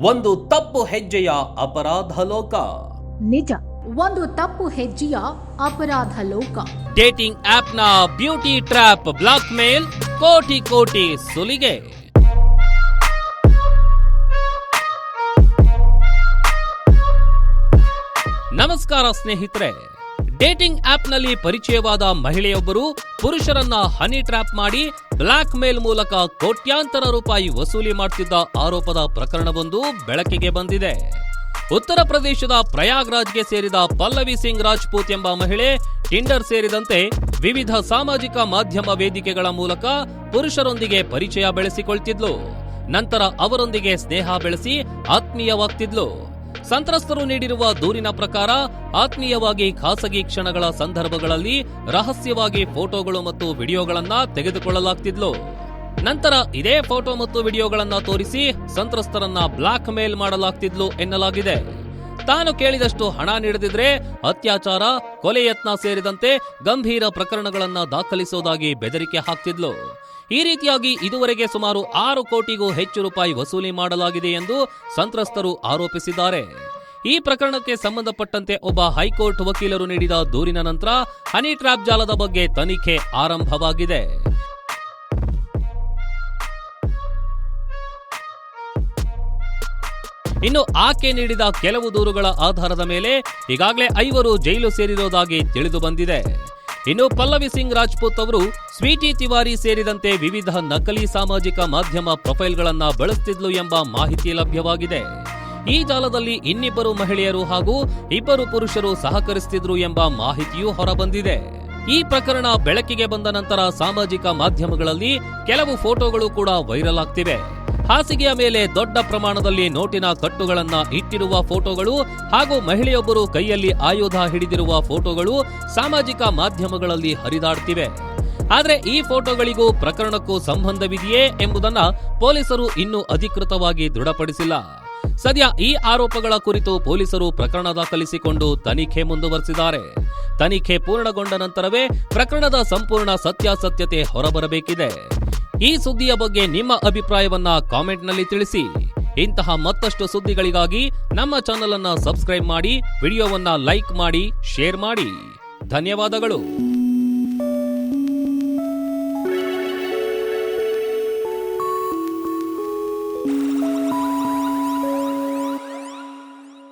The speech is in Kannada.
ಒಂದು ತಪ್ಪು ಹೆಜ್ಜೆಯ ಅಪರಾಧ ಲೋಕ. ನಿಜ, ಒಂದು ತಪ್ಪು ಹೆಜ್ಜೆಯ ಅಪರಾಧ ಲೋಕ. Dating ಆಪ್ನ beauty trap, black mail, ಕೋಟಿ ಕೋಟಿ ಸುಲಿಗೆ. ನಮಸ್ಕಾರ ಸ್ನೇಹಿತರೆ. ಡೇಟಿಂಗ್ ಆಪ್ನಲ್ಲಿ ಪರಿಚಯವಾದ ಮಹಿಳೆಯೊಬ್ಬರು ಪುರುಷರನ್ನ ಹನಿ ಟ್ರ್ಯಾಪ್ ಮಾಡಿ ಬ್ಲಾಕ್ ಮೇಲ್ ಮೂಲಕ ಕೋಟ್ಯಾಂತರ ರೂಪಾಯಿ ವಸೂಲಿ ಮಾಡುತ್ತಿದ್ದ ಆರೋಪದ ಪ್ರಕರಣವೊಂದು ಬೆಳಕಿಗೆ ಬಂದಿದೆ. ಉತ್ತರ ಪ್ರದೇಶದ ಪ್ರಯಾಗ್ರಾಜ್ಗೆ ಸೇರಿದ ಪಲ್ಲವಿ ಸಿಂಗ್ ರಾಜ್ಪೂತ್ ಎಂಬ ಮಹಿಳೆ ಟಿಂಡರ್ ಸೇರಿದಂತೆ ವಿವಿಧ ಸಾಮಾಜಿಕ ಮಾಧ್ಯಮ ವೇದಿಕೆಗಳ ಮೂಲಕ ಪುರುಷರೊಂದಿಗೆ ಪರಿಚಯ ಬೆಳೆಸಿಕೊಳ್ತಿದ್ಲು. ನಂತರ ಅವರೊಂದಿಗೆ ಸ್ನೇಹ ಬೆಳೆಸಿ ಆತ್ಮೀಯವಾಗ್ತಿದ್ಲು. ಸಂತ್ರಸ್ತರು ನೀಡಿರುವ ದೂರಿನ ಪ್ರಕಾರ ಆತ್ಮೀಯವಾಗಿ ಖಾಸಗಿ ಕ್ಷಣಗಳ ಸಂದರ್ಭಗಳಲ್ಲಿ ರಹಸ್ಯವಾಗಿ ಫೋಟೋಗಳು ಮತ್ತು ವಿಡಿಯೋಗಳನ್ನ ತೆಗೆದುಕೊಳ್ಳಲಾಗ್ತಿದ್ಲು. ನಂತರ ಇದೇ ಫೋಟೋ ಮತ್ತು ವಿಡಿಯೋಗಳನ್ನ ತೋರಿಸಿ ಸಂತ್ರಸ್ತರನ್ನ ಬ್ಲಾಕ್ ಮೇಲ್ ಮಾಡಲಾಗ್ತಿದ್ಲು ಎನ್ನಲಾಗಿದೆ. ತಾನು ಕೇಳಿದಷ್ಟು ಹಣ ನೀಡದಿದ್ರೆ ಅತ್ಯಾಚಾರ, ಕೊಲೆ ಯತ್ನ ಸೇರಿದಂತೆ ಗಂಭೀರ ಪ್ರಕರಣಗಳನ್ನ ದಾಖಲಿಸುವುದಾಗಿ ಬೆದರಿಕೆ ಹಾಕ್ತಿದ್ಲು. ಈ ರೀತಿಯಾಗಿ ಇದುವರೆಗೆ ಸುಮಾರು 6 ಕೋಟಿಗೂ ಹೆಚ್ಚು ರೂಪಾಯಿ ವಸೂಲಿ ಮಾಡಲಾಗಿದೆ ಎಂದು ಸಂತ್ರಸ್ತರು ಆರೋಪಿಸಿದ್ದಾರೆ. ಈ ಪ್ರಕರಣಕ್ಕೆ ಸಂಬಂಧಪಟ್ಟಂತೆ ಒಬ್ಬ ಹೈಕೋರ್ಟ್ ವಕೀಲರು ನೀಡಿದ ದೂರಿನ ನಂತರ ಹನಿ ಟ್ರ್ಯಾಪ್ ಜಾಲದ ಬಗ್ಗೆ ತನಿಖೆ ಆರಂಭವಾಗಿದೆ. ಇನ್ನು ಆಕೆ ನೀಡಿದ ಕೆಲವು ದೂರುಗಳ ಆಧಾರದ ಮೇಲೆ ಈಗಾಗಲೇ 5 ಜೈಲು ಸೇರಿರುವುದಾಗಿ ತಿಳಿದು ಬಂದಿದೆ. ಇನ್ನು ಪಲ್ಲವಿ ಸಿಂಗ್ ರಾಜ್ಪೂತ್ ಅವರು ಸ್ವೀಟಿ ತಿವಾರಿ ಸೇರಿದಂತೆ ವಿವಿಧ ನಕಲಿ ಸಾಮಾಜಿಕ ಮಾಧ್ಯಮ ಪ್ರೊಫೈಲ್ಗಳನ್ನ ಬಳಸುತ್ತಿದ್ಲು ಎಂಬ ಮಾಹಿತಿ ಲಭ್ಯವಾಗಿದೆ. ಈ ಜಾಲದಲ್ಲಿ ಇನ್ನಿಬ್ಬರು ಮಹಿಳೆಯರು ಹಾಗೂ 2 ಪುರುಷರು ಸಹಕರಿಸುತ್ತಿದ್ರು ಎಂಬ ಮಾಹಿತಿಯೂ ಹೊರಬಂದಿದೆ. ಈ ಪ್ರಕರಣ ಬೆಳಕಿಗೆ ಬಂದ ನಂತರ ಸಾಮಾಜಿಕ ಮಾಧ್ಯಮಗಳಲ್ಲಿ ಕೆಲವು ಫೋಟೋಗಳು ಕೂಡ ವೈರಲ್ ಆಗ್ತಿವೆ. ಹಾಸಿಗೆಯ ಮೇಲೆ ದೊಡ್ಡ ಪ್ರಮಾಣದಲ್ಲಿ ನೋಟಿನ ಕಟ್ಟುಗಳನ್ನ ಇಟ್ಟಿರುವ ಫೋಟೋಗಳು ಹಾಗೂ ಮಹಿಳೆಯೊಬ್ಬರು ಕೈಯಲ್ಲಿ ಆಯುಧ ಹಿಡಿದಿರುವ ಫೋಟೋಗಳು ಸಾಮಾಜಿಕ ಮಾಧ್ಯಮಗಳಲ್ಲಿ ಹರಿದಾಡ್ತಿವೆ. ಆದರೆ ಈ ಫೋಟೋಗಳಿಗೂ ಪ್ರಕರಣಕ್ಕೂ ಸಂಬಂಧವಿದೆಯೇ ಎಂಬುದನ್ನ ಪೊಲೀಸರು ಇನ್ನೂ ಅಧಿಕೃತವಾಗಿ ದೃಢಪಡಿಸಿಲ್ಲ. ಸದ್ಯ ಈ ಆರೋಪಗಳ ಕುರಿತು ಪೊಲೀಸರು ಪ್ರಕರಣ ದಾಖಲಿಸಿಕೊಂಡು ತನಿಖೆ ಮುಂದುವರೆಸಿದ್ದಾರೆ. ತನಿಖೆ ಪೂರ್ಣಗೊಂಡ ನಂತರವೇ ಪ್ರಕರಣದ ಸಂಪೂರ್ಣ ಸತ್ಯಾಸತ್ಯತೆ ಹೊರಬರಬೇಕಿದೆ. ಈ ಸುದ್ದಿಯ ಬಗ್ಗೆ ನಿಮ್ಮ ಅಭಿಪ್ರಾಯವನ್ನ ಕಾಮೆಂಟ್ನಲ್ಲಿ ತಿಳಿಸಿ. ಇಂತಹ ಮತ್ತಷ್ಟು ಸುದ್ದಿಗಳಿಗಾಗಿ ನಮ್ಮ ಚಾನೆಲ್ ಅನ್ನ ಸಬ್ಸ್ಕ್ರೈಬ್ ಮಾಡಿ, ವಿಡಿಯೋವನ್ನ ಲೈಕ್ ಮಾಡಿ, ಶೇರ್ ಮಾಡಿ. ಧನ್ಯವಾದಗಳು.